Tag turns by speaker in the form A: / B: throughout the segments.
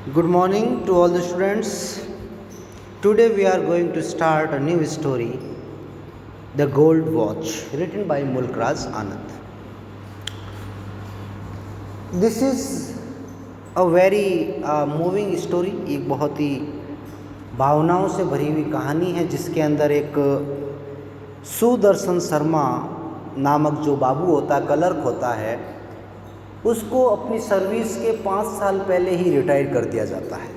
A: Good morning to all the students. Today we are going to start a new story, The Gold Watch, written by Mulkraz Anand. This is a very moving story. एक बहुत ही भावनाओं से भरी हुई कहानी है जिसके अंदर एक सुदर्शन शर्मा नामक जो बाबू होता है, क्लर्क होता है, उसको अपनी सर्विस के 5 साल पहले ही रिटायर कर दिया जाता है।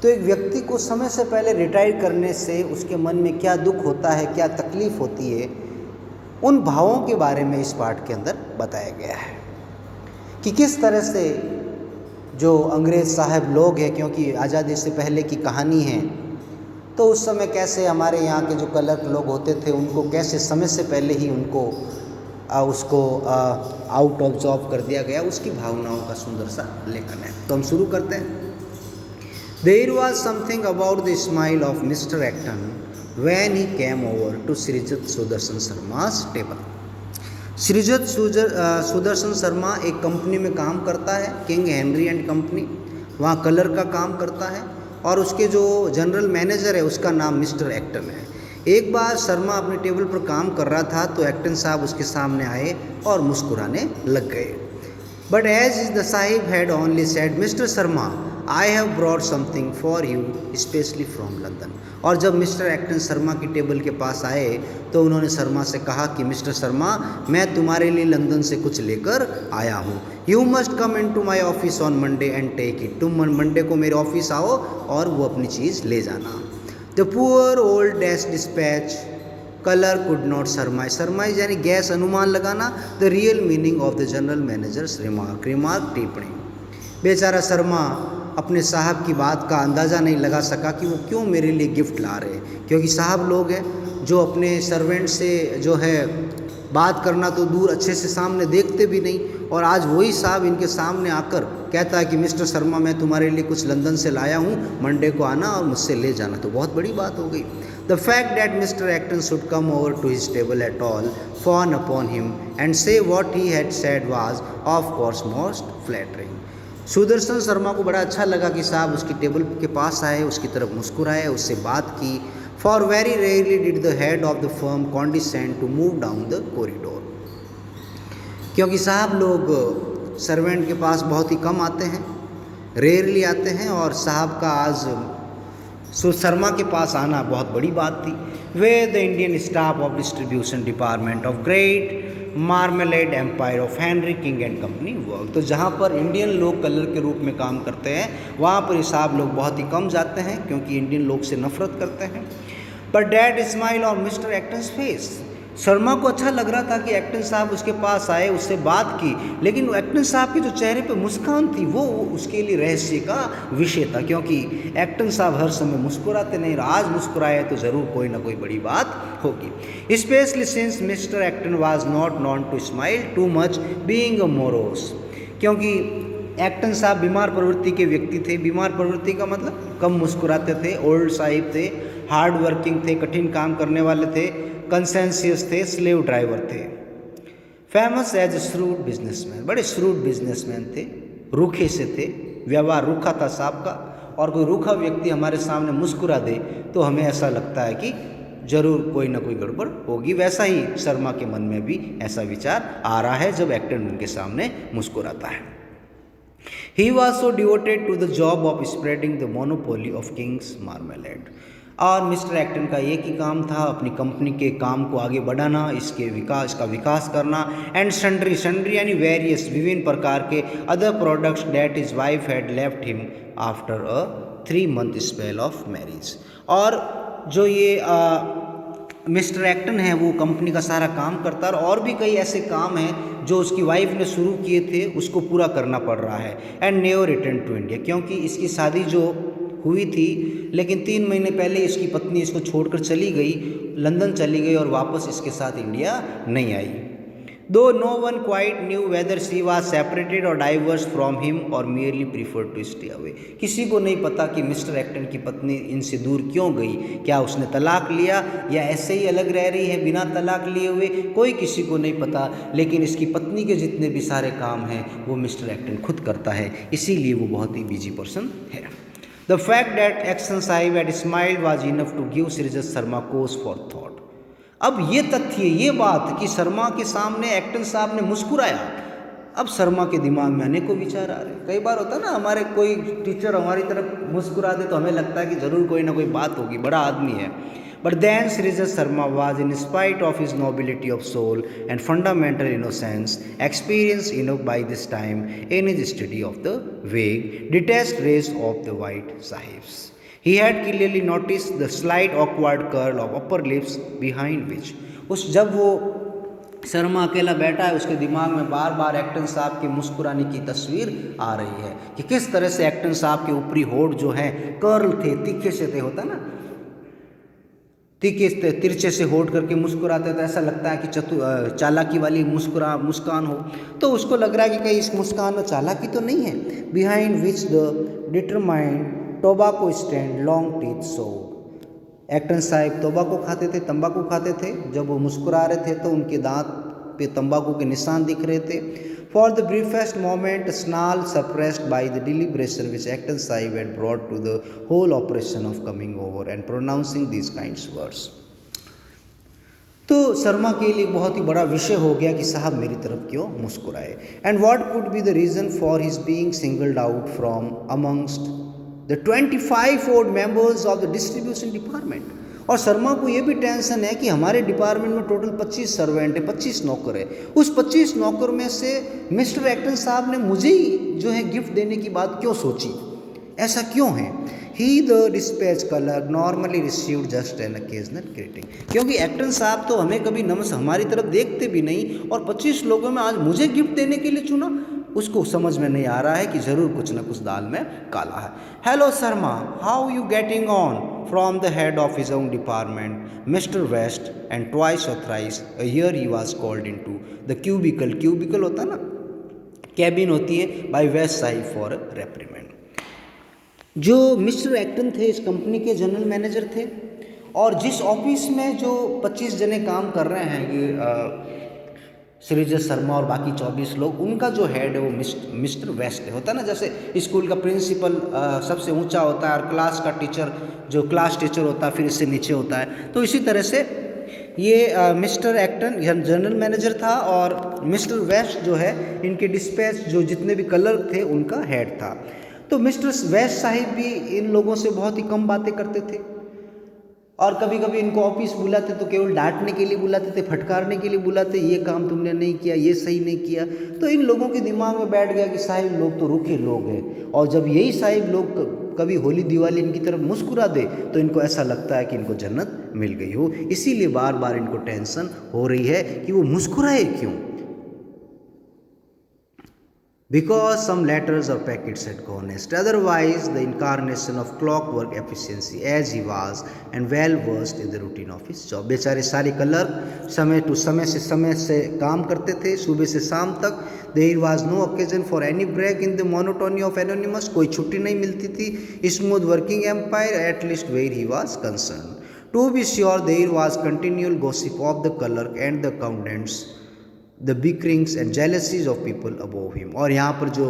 A: तो एक व्यक्ति को समय से पहले रिटायर करने से उसके मन में क्या दुख होता है, क्या तकलीफ़ होती है, उन भावों के बारे में इस पाठ के अंदर बताया गया है कि किस तरह से जो अंग्रेज़ साहब लोग हैं, क्योंकि आज़ादी से पहले की कहानी है, तो उस समय कैसे हमारे यहाँ के जो क्लर्क लोग होते थे उनको कैसे समय से पहले ही उसको आउट ऑफ जॉब कर दिया गया, उसकी भावनाओं का सुंदर सा लेखन है। तो हम शुरू करते हैं। There was something about the smile of Mr. Acton when he came over to Shrijat Sudarshan शर्मा's table. श्रीजत सुदर्शन शर्मा एक कंपनी में काम करता है, किंग हेनरी एंड कंपनी, वहाँ कलर का काम करता है और उसके जो जनरल मैनेजर है उसका नाम मिस्टर एक्टन है। एक बार शर्मा अपने टेबल पर काम कर रहा था तो एक्टन साहब उसके सामने आए और मुस्कुराने लग गए। But as the sahib had only said, Mister Sharma, I have brought something for you specially from London. और जब मिस्टर एक्टन शर्मा की टेबल के पास आए तो उन्होंने शर्मा से कहा कि मिस्टर शर्मा, मैं तुम्हारे लिए लंदन से कुछ लेकर आया हूँ। You must come in to my office on Monday and take it. तुम मंडे को मेरे ऑफिस आओ और वो अपनी चीज़ ले जाना। The poor old dash dispatch colour could not सरमाइज यानी गैस अनुमान लगाना, the real meaning of the general managers remark टिप्पणी। बेचारा शर्मा अपने साहब की बात का अंदाज़ा नहीं लगा सका कि वो क्यों मेरे लिए गिफ्ट ला रहे हैं, क्योंकि साहब लोग हैं जो अपने सर्वेंट से जो है बात करना तो दूर, अच्छे से सामने देखते भी नहीं, और आज वही साहब इनके सामने आकर कहता है कि मिस्टर शर्मा, मैं तुम्हारे लिए कुछ लंदन से लाया हूँ, मंडे को आना और मुझसे ले जाना। तो बहुत बड़ी बात हो गई। The fact that mister Acton should come over to his table at all fawn upon him and say what he had said was of course most flattering. Sudarshan Sharma को बड़ा अच्छा लगा कि साहब उसकी टेबल के पास आए, उसकी तरफ मुस्कुराए, उससे बात की। For very rarely did the head of the firm condescend to move down the corridor. क्योंकि साहब लोग सर्वेंट के पास बहुत ही कम आते हैं, रेयरली आते हैं, और साहब का आज शर्मा के पास आना बहुत बड़ी बात थी। Where the Indian staff of distribution department of Great Marmalade Empire of Henry King and company work. तो जहाँ पर इंडियन लोग कलर के रूप में काम करते हैं वहाँ पर साहब लोग बहुत ही कम जाते हैं क्योंकि इंडियन लोग से नफरत करते हैं। But that smile on mister Acton's face. Sharma को अच्छा लग रहा था कि एक्टन साहब उसके पास आए, उससे बात की, लेकिन एक्टन साहब के जो चेहरे पे मुस्कान थी वो उसके लिए रहस्य का विषय था, क्योंकि एक्टन साहब हर समय मुस्कुराते नहीं, आज मुस्कुराए तो ज़रूर कोई ना कोई बड़ी बात होगी। Specially since Mister Acton was not known to smile too much being a morose. क्योंकि एक्टन साहब बीमार प्रवृत्ति के व्यक्ति थे। बीमार प्रवृत्ति का मतलब कम मुस्कुराते थे, ओल्ड साहिब थे, हार्ड वर्किंग थे, कठिन काम करने वाले थे, कंसेंशियस थे, स्लेव ड्राइवर थे, famous as a shrewd businessman, बड़े श्रूड बिजनेसमैन थे, रूखे से थे, व्यवहार रूखा था साहब का। और कोई रूखा व्यक्ति हमारे सामने मुस्कुरा दे तो हमें ऐसा लगता है कि जरूर कोई ना कोई गड़बड़ होगी। वैसा ही शर्मा के मन में भी ऐसा विचार आ रहा है जब एक्टन उनके सामने मुस्कुराता है। He was so devoted to the job of spreading the monopoly of King's Marmalade। और मिस्टर एक्टन का एक ही काम था, अपनी कंपनी के काम को आगे बढ़ाना, इसका विकास करना, एंड सन्ड्री यानी वेरियस विभिन्न प्रकार के other products that is wife had left him after a 3 month spell of marriage. और जो ये मिस्टर एक्टन है वो कंपनी का सारा काम करता है, और भी कई ऐसे काम हैं जो उसकी वाइफ ने शुरू किए थे उसको पूरा करना पड़ रहा है। And never return to India, क्योंकि इसकी शादी जो हुई थी लेकिन 3 महीने पहले इसकी पत्नी इसको छोड़कर चली गई, लंदन चली गई और वापस इसके साथ इंडिया नहीं आई। Though no one quite knew whether she was separated or divorced from him और merely preferred to stay away. किसी को नहीं पता कि मिस्टर एक्टन की पत्नी इनसे दूर क्यों गई, क्या उसने तलाक लिया या ऐसे ही अलग रह रही है बिना तलाक लिए हुए, कोई किसी को नहीं पता। लेकिन इसकी पत्नी के जितने भी सारे काम हैं वो मिस्टर एक्टन खुद करता है, इसीलिए वो बहुत ही बिजी पर्सन है। The fact that Acton sahib had smiled was enough to give Srijut Sharma cause for thought. अब ये तथ्य, ये बात कि शर्मा के सामने एक्टन साहब ने मुस्कुराया, अब शर्मा के दिमाग में अनेकों विचार आ रहे हैं। कई बार होता है ना, हमारे कोई टीचर हमारी तरफ मुस्कुरा दे तो हमें लगता है कि जरूर कोई ना कोई बात होगी, बड़ा आदमी है। But then Srijut Sharma was in spite of his nobility of soul and fundamental innocence experience enough by this time in his study of the vague detest race of the white sahibs. He had clearly noticed the slight awkward curl of upper lips behind which, उस जब वो शर्मा अकेला बैठा है उसके दिमाग में बार बार Acton साहब के मुस्कुराने की तस्वीर आ रही है कि किस तरह से एक्टन साहब के ऊपरी होठ जो है कर्ल थे, तीखे से थे, होता ना तीखे तिरछे से होठ करके मुस्कुराते तो ऐसा लगता है कि चालाकी वाली मुस्कान हो। तो उसको लग रहा है कि कहीं इस मुस्कान में चालाकी तो नहीं है। Behind which the determined tobacco stained long teeth so. Acton sahab तंबाकू खाते थे, तंबाकू खाते थे। जब वो मुस्कुरा रहे थे तो उनके दांत पे तंबाकू के निशान दिख रहे थे। For the briefest moment snarl suppressed by the deliberation which Acton sahib had brought to the whole operation of coming over and pronouncing these kinds words. तो शर्मा के लिए बहुत ही बड़ा विषय हो गया कि साहब मेरी तरफ क्यों मुस्कुराए, and what could be the reason for his being singled out from amongst the 25 odd members of the distribution department। और शर्मा को ये भी टेंशन है कि हमारे डिपार्टमेंट में टोटल 25 सर्वेंट है, 25 नौकर है। उस 25 नौकर में से मिस्टर एक्टन साहब ने मुझे ही जो है गिफ्ट देने की बात क्यों सोची, ऐसा क्यों है। He the dispatch clerk normally received just an occasional greeting. क्योंकि एक्टन साहब तो हमें कभी हमारी तरफ देखते भी नहीं और 25 लोगों में आज मुझे गिफ्ट देने के लिए चुना। उसको समझ में नहीं आ रहा है कि ज़रूर कुछ ना कुछ दाल में काला है। Hello Sharma, how you getting on from the head of his own department mister West and twice or thrice a year he was called into the cubicle. Cubicle होता है ना, कैबिन होती है, by West sahib for reprimand. जो mister Acton थे इस company के general manager थे और जिस ऑफिस में जो 25 जने काम कर रहे हैं, ये श्रीजत शर्मा और बाकी 24 लोग, उनका जो हेड है वो मिस्टर वेस्ट है। होता है ना, जैसे स्कूल का प्रिंसिपल सबसे ऊंचा होता है और क्लास का टीचर जो क्लास टीचर होता है फिर इससे नीचे होता है, तो इसी तरह से ये मिस्टर एक्टन जनरल मैनेजर था और मिस्टर वेस्ट जो है इनके डिस्पैच जो जितने भी कलर थे उनका हेड था। तो मिस्टर वेस्ट साहिब भी इन लोगों से बहुत ही कम बातें करते थे और कभी कभी इनको ऑफिस बुलाते तो केवल डांटने के लिए बुलाते थे, फटकारने के लिए बुलाते, ये काम तुमने नहीं किया, ये सही नहीं किया। तो इन लोगों के दिमाग में बैठ गया कि साहिब लोग तो रूखे लोग हैं, और जब यही साहिब लोग कभी होली दिवाली इनकी तरफ मुस्कुरा दे तो इनको ऐसा लगता है कि इनको जन्नत मिल गई हो। इसीलिए बार बार इनको टेंशन हो रही है कि वो मुस्कुराए क्यों। Because some letters or packets had gone astray, otherwise the incarnation of clockwork efficiency as he was and well versed in the routine of his job। बेचारे सारे क्लर्क समय से काम करते थे, सुबह से शाम तक। There was no occasion for any break in the monotony of anonymous। कोई छुट्टी नहीं मिलती थी smooth working empire, at least where he was concerned। To be sure there was continual gossip of the clerk and the accountants, the bickerings and jealousies of people above him. और यहाँ पर जो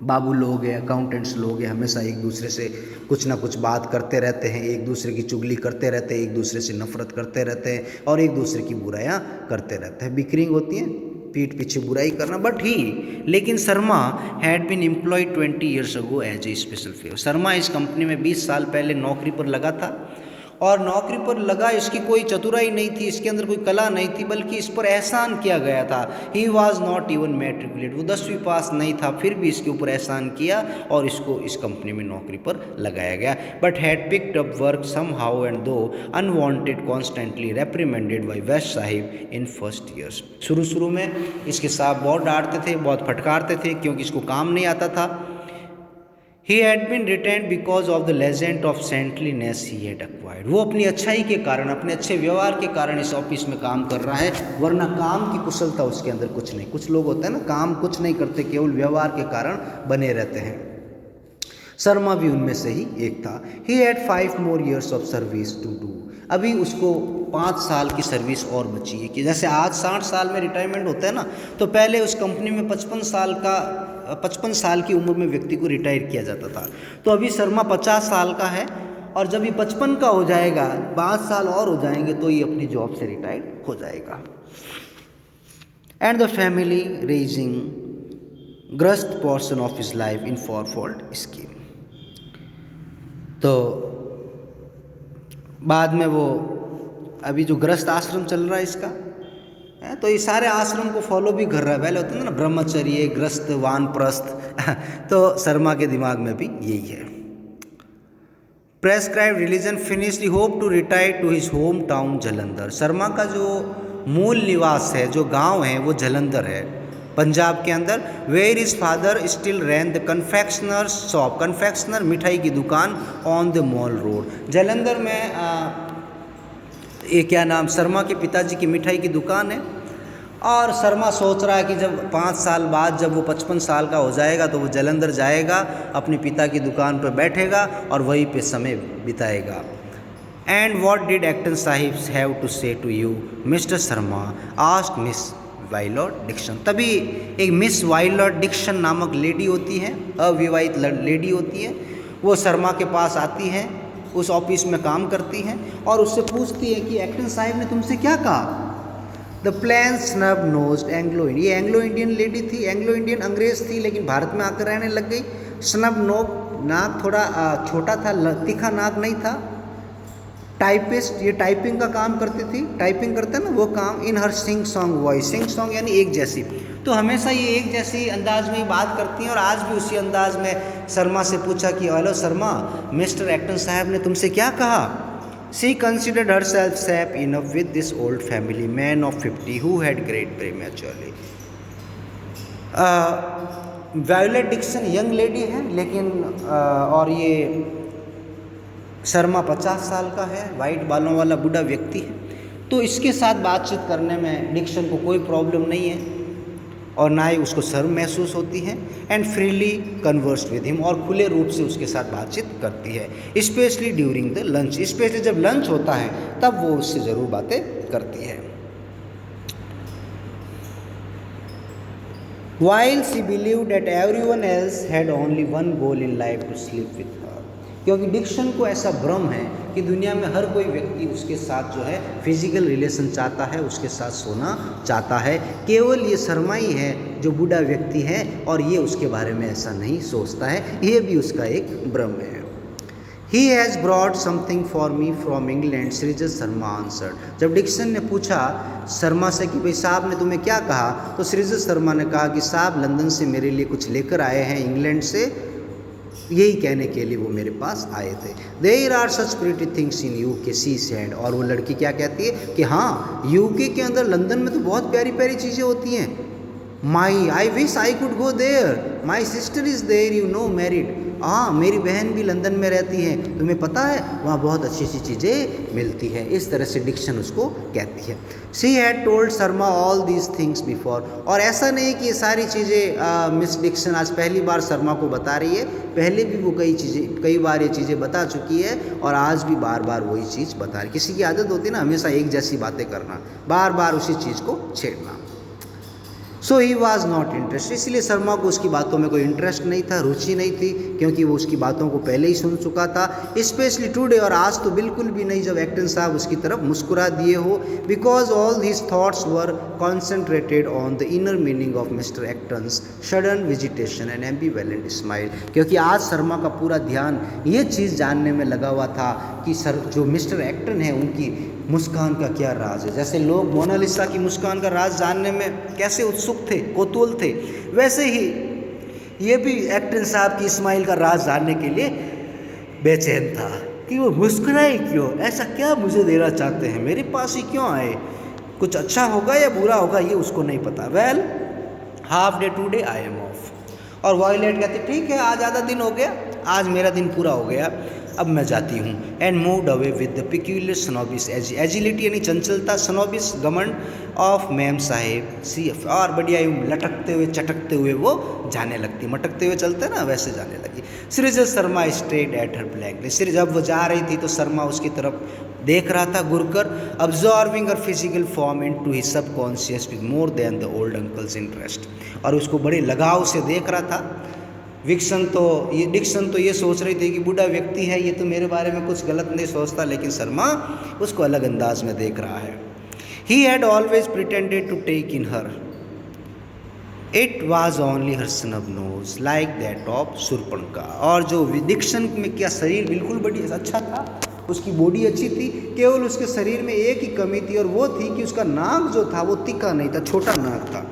A: बाबू लोग हैं, अकाउंटेंट्स लोग हैं, हमेशा एक दूसरे से कुछ ना कुछ बात करते रहते हैं, एक दूसरे की चुगली करते रहते हैं, एक दूसरे से नफरत करते रहते हैं और एक दूसरे की बुराइयाँ करते रहते हैं। बिकरिंग होती है पीठ पीछे बुराई करना। बट लेकिन Sharma had been employed 20 years ago as a special favour. Sharma इस कंपनी में 20 साल पहले नौकरी पर लगा था और नौकरी पर लगा इसकी कोई चतुराई नहीं थी, इसके अंदर कोई कला नहीं थी, बल्कि इस पर एहसान किया गया था। He was not even matriculate, वो 10वीं पास नहीं था, फिर भी इसके ऊपर एहसान किया और इसको इस कंपनी में नौकरी पर लगाया गया। But had picked up work somehow and though unwanted constantly reprimanded by West sahib in first years. शुरू में इसके साथ बहुत डांटते थे, बहुत फटकारते थे क्योंकि इसको काम नहीं आता था। He had been retained because of the legend of saintliness he had acquired. वो अपनी अच्छाई के कारण, अपने अच्छे व्यवहार के कारण इस ऑफिस में काम कर रहा है, वरना काम की कुशलता उसके अंदर कुछ नहीं। कुछ लोग होते हैं ना, काम कुछ नहीं करते, केवल व्यवहार के कारण बने रहते हैं। शर्मा भी उनमें से ही एक था। He had 5 more years of service to do. अभी उसको 5 साल की सर्विस और बची है। कि जैसे आज 60 साल में रिटायरमेंट होता है ना, तो पहले उस कंपनी में 55 साल की उम्र में व्यक्ति को रिटायर किया जाता था। तो अभी शर्मा 50 साल का है, और जब ये 55 का हो जाएगा, 5 साल और हो जाएंगे, तो ये अपनी जॉब से रिटायर हो जाएगा। And the family raising grihastha portion of his life in fourfold scheme. तो बाद में वो अभी जो ग्रस्त आश्रम चल रहा है इसका है, तो ये सारे आश्रम को फॉलो भी कर रहा है। पहले होते हैं ना ब्रह्मचर्य, ग्रस्त, वानप्रस्थ तो शर्मा के दिमाग में भी यही है। Prescribed religion finish he hope to retire to his home town Jalandhar. शर्मा का जो मूल निवास है, जो गांव है, वो जलंधर है, पंजाब के अंदर। Where his father still ran the confectioner shop. Confectioner मिठाई की दुकान on the Mall Road. Jalandhar में ये क्या नाम, शर्मा के पिताजी की मिठाई की दुकान है। और शर्मा सोच रहा है कि जब 5 साल बाद जब वो 55 साल का हो जाएगा, तो वो जलंधर जाएगा, अपने पिता की दुकान पर बैठेगा और वहीं पे समय बिताएगा। And what did Acton sahib have to say to you mister Sharma asked miss Violet Dixon. तभी एक मिस वाइलॉट डिक्सन नामक लेडी होती है, अविवाहित लेडी होती है, वो शर्मा के पास आती हैं, उस ऑफिस में काम करती हैं, और उससे पूछती है कि एक्टन साहिब ने तुमसे क्या कहा। The plain snub nosed Anglo Indian, ये एंग्लो इंडियन लेडी थी, एंग्लो इंडियन अंग्रेज थी, लेकिन भारत में आकर रहने लग गई। स्नब नोब, नाक थोड़ा छोटा था, तीखा नाक नहीं था। टाइपिस्ट, ये टाइपिंग का काम करती थी, टाइपिंग करते हैं ना वो काम। In her sing song voice, sing song यानी एक जैसी, तो हमेशा ये एक जैसी अंदाज में ही बात करती हैं। और आज भी उसी अंदाज में शर्मा से पूछा कि हेलो शर्मा, मिस्टर एक्टन साहब ने तुमसे क्या कहा। She considered herself safe enough with this old family man of 50 who had great prematurely. Violet Dixon young lady है, लेकिन और ये शर्मा 50 साल का है, वाइट बालों वाला बूढ़ा व्यक्ति है। तो इसके साथ बातचीत करने में डिक्सन को कोई प्रॉब्लम नहीं है, और ना ही उसको शर्म महसूस होती है। And freely converse with him, और खुले रूप से उसके साथ बातचीत करती है, specially during the lunch. Specially जब लंच होता है तब वो उससे ज़रूर बातें करती है। While she believed that everyone else had only one goal in life to sleep with her, क्योंकि डिक्सन को ऐसा भ्रम है कि दुनिया में हर कोई व्यक्ति उसके साथ जो है फिजिकल रिलेशन चाहता है, उसके साथ सोना चाहता है। केवल ये शर्मा ही है जो बूढ़ा व्यक्ति है, और ये उसके बारे में ऐसा नहीं सोचता है। ये भी उसका एक भ्रम है। He has brought something for me from England, Srijut Sharma answered. जब डिक्सन ने पूछा शर्मा से कि भाई साहब ने तुम्हें क्या कहा, तो श्रीजत शर्मा ने कहा कि साहब लंदन से मेरे लिए कुछ लेकर आए हैं, इंग्लैंड से, यही कहने के लिए वो मेरे पास आए थे। There are such pretty things in UK she said. और वो लड़की क्या कहती है कि हाँ, यूके के अंदर, लंदन में तो बहुत प्यारी प्यारी चीज़ें होती हैं। My I wish I could go there, my sister is there you know married. हाँ, मेरी बहन भी लंदन में रहती है, तुम्हें पता है वहाँ बहुत अच्छी अच्छी चीज़ें मिलती हैं। इस तरह से डिक्सन उसको कहती है। She had told Sharma all these things before. और ऐसा नहीं कि ये सारी चीज़ें मिस डिक्सन आज पहली बार शर्मा को बता रही है, पहले भी वो कई बार ये चीज़ें बता चुकी है, और आज भी बार बार वही चीज़ बता रही। किसी की आदत होती है ना हमेशा एक जैसी बातें करना, बार बार उसी चीज़ को छेड़ना। सो ही वॉज नॉट इंटरेस्ट, इसलिए शर्मा को उसकी बातों में कोई इंटरेस्ट नहीं था, रुचि नहीं थी, क्योंकि वो उसकी बातों को पहले ही सुन चुका था। स्पेशली टुडे, और आज तो बिल्कुल भी नहीं जब एक्टन साहब उसकी तरफ मुस्कुरा दिए हो। Because all his thoughts were concentrated on the inner meaning of mister Acton's sudden visitation and ambivalent smile. क्योंकि आज शर्मा का पूरा ध्यान ये चीज़ जानने में लगा हुआ था कि जो मिस्टर एक्टन है उनकी मुस्कान का क्या राज है। जैसे लोग मोनालिसा की मुस्कान का राज जानने में कैसे उत्सुक थे, कौतूहल थे, वैसे ही ये भी एक्टन साहब की स्माइल का राज जानने के लिए बेचैन था कि वो मुस्कुराए क्यों, ऐसा क्या मुझे देना चाहते हैं, मेरे पास ही क्यों आए, कुछ अच्छा होगा या बुरा होगा ये उसको नहीं पता। Well half day today I am of. और वॉयलेट कहती ठीक है, आज आधा दिन हो गया, आज मेरा दिन पूरा हो गया, अब मैं जाती हूँ। And moved away with the peculiar snobbish agility यानी चंचलता, स्नोबिस घमंड ऑफ मैम साहेब सी, और बढ़िया यूँ लटकते हुए चटकते हुए वो जाने लगती, मटकते हुए चलते ना वैसे जाने लगी। Srijut Sharma stared at her blankly, Shri जब वो जा रही थी तो शर्मा उसकी तरफ देख रहा था घुरकर, observing her physical form into his subconscious with more than the old uncle's interest, और उसको बड़े लगाव से देख रहा था। डिक्सन तो ये सोच रही थी कि बूढ़ा व्यक्ति है, ये तो मेरे बारे में कुछ गलत नहीं सोचता, लेकिन शर्मा उसको अलग अंदाज में देख रहा है। He had always pretended to take in her, it was only her snub nose like that of Shurpanakha, और जो डिक्सन में क्या शरीर बिल्कुल बड़ी अच्छा था, उसकी बॉडी अच्छी थी, केवल उसके शरीर में एक ही कमी थी, और वो थी कि उसका नाक जो था वो तीखा नहीं था, छोटा नाक था।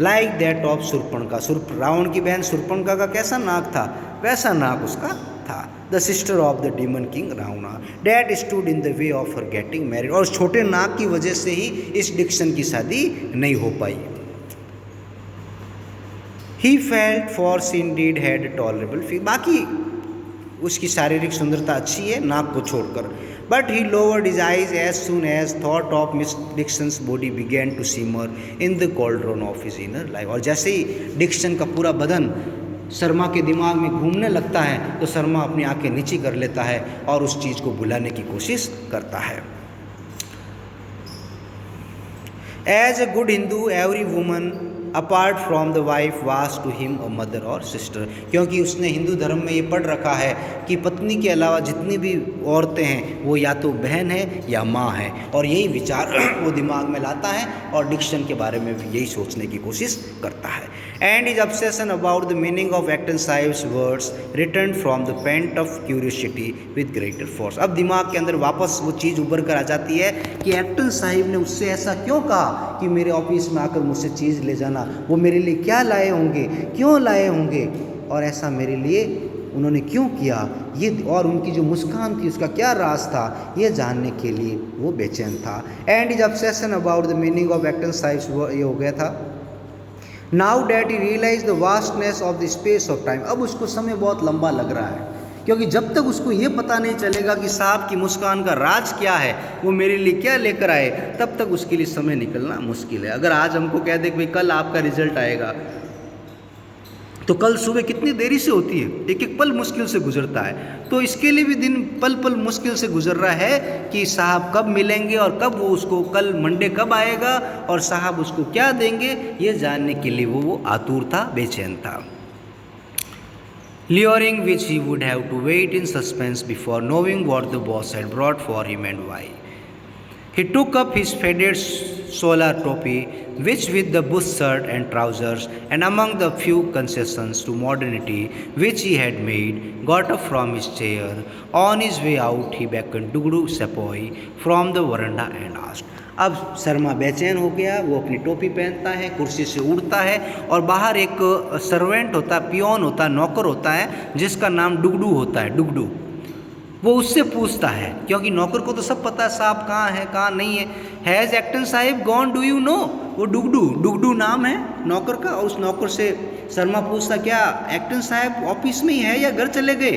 A: Like that of Shurpanakha, Ravana की बहन शूर्पणखा का कैसा नाक था, वैसा नाक उसका था। The sister of the demon king Ravana that stood in the way of her getting married, और छोटे नाक की वजह से ही इस डिक्सन की शादी नहीं हो पाई। He felt for she indeed had tolerable फी, बाकी उसकी शारीरिक सुंदरता अच्छी है नाक को छोड़कर, but he lowered his eyes as soon as thought of miss Dixon's body began to simmer in the cauldron of his inner life, और जैसे ही डिक्सन का पूरा बदन शर्मा के दिमाग में घूमने लगता है तो शर्मा अपनी आंखें नीची कर लेता है और उस चीज़ को भुलाने की कोशिश करता है। As a good Hindu every woman apart from the wife was to him a mother or sister, क्योंकि उसने हिंदू धर्म में ये पढ़ रखा है कि पत्नी के अलावा जितनी भी औरतें हैं वो या तो बहन है या माँ है, और यही विचार वो दिमाग में लाता है और डिक्सन के बारे में भी यही सोचने की कोशिश करता है। And his obsession about the meaning of Acton sahib's words return from the paint of curiosity with greater force, अब दिमाग के अंदर वापस वो चीज़ उभर कर आ जाती है कि एक्टन साहिब ने उससे ऐसा क्यों कहा कि मेरे ऑफिस में आकर मुझसे चीज़ ले जाना, वो मेरे लिए क्या लाए होंगे, क्यों लाए होंगे, और ऐसा मेरे लिए उन्होंने क्यों किया, ये और उनकी जो मुस्कान थी उसका क्या राज था, ये जानने के लिए वो बेचैन था। And his obsession about the meaning of Acton sahib's, ये हो गया था। Now that he realise the vastness of the space of time, अब उसको समय बहुत लंबा लग रहा है, क्योंकि जब तक उसको ये पता नहीं चलेगा कि साहब की मुस्कान का राज क्या है, वो मेरे लिए क्या लेकर आए, तब तक उसके लिए समय निकलना मुश्किल है। अगर आज हमको कह दे कि भाई कल आपका रिजल्ट आएगा, तो कल सुबह कितनी देरी से होती है, एक एक पल मुश्किल से गुजरता है, तो इसके लिए भी दिन पल पल मुश्किल से गुजर रहा है कि साहब कब मिलेंगे और कब वो उसको, कल मंडे कब आएगा और साहब उसको क्या देंगे, ये जानने के लिए वो आतुर था, बेचैन था। Luring which he would have to wait in suspense before knowing what the boss had brought for him and why. He took up his faded solar topi, which with the bush shirt and trousers, and among the few concessions to modernity which he had made, got up from his chair. On his way out, he beckoned Dugdu Sepoy from the veranda and asked. अब शर्मा बेचैन हो गया, वो अपनी टोपी पहनता है, कुर्सी से उड़ता है, और बाहर एक सर्वेंट होता है, पियोन होता है, नौकर होता है, जिसका नाम डुगडू होता है, डुगडू। वो उससे पूछता है, क्योंकि नौकर को तो सब पता है साहब कहाँ है कहाँ नहीं है। Has Acton sahib gone do you know, वो डुगडू नाम है नौकर का, और उस नौकर से शर्मा पूछता क्या एक्टन साहिब ऑफिस में ही है या घर चले गए।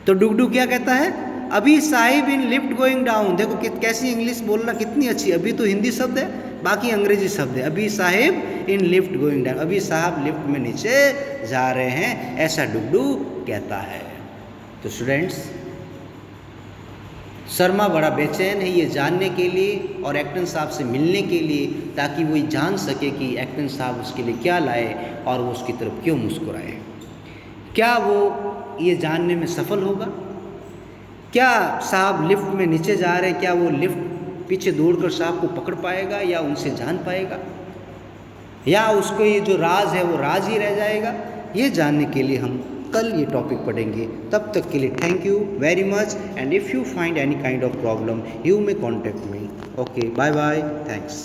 A: तो डुगडू क्या कहता है, अभी Sahib in lift going down. देखो कैसी इंग्लिश बोलना कितनी अच्छी, अभी तो हिंदी शब्द है, बाकी अंग्रेजी शब्द है। अभी Sahib in lift going down, अभी साहब लिफ्ट में नीचे जा रहे हैं, ऐसा डुगडू कहता है। तो स्टूडेंट्स, शर्मा बड़ा बेचैन है ये जानने के लिए और एक्टन साहब से मिलने के लिए, ताकि वो जान सके कि एक्टन साहब उसके लिए क्या लाए और वो उसकी तरफ क्यों मुस्कुराए। क्या वो ये जानने में सफल होगा, क्या साहब लिफ्ट में नीचे जा रहे हैं, क्या वो लिफ्ट पीछे दौड़कर साहब को पकड़ पाएगा या उनसे जान पाएगा, या उसको ये जो राज है वो राज ही रह जाएगा। ये जानने के लिए हम कल ये टॉपिक पढ़ेंगे। तब तक के लिए thank you very much, and if you find any kind of problem you may contact me. Okay, bye bye, thanks.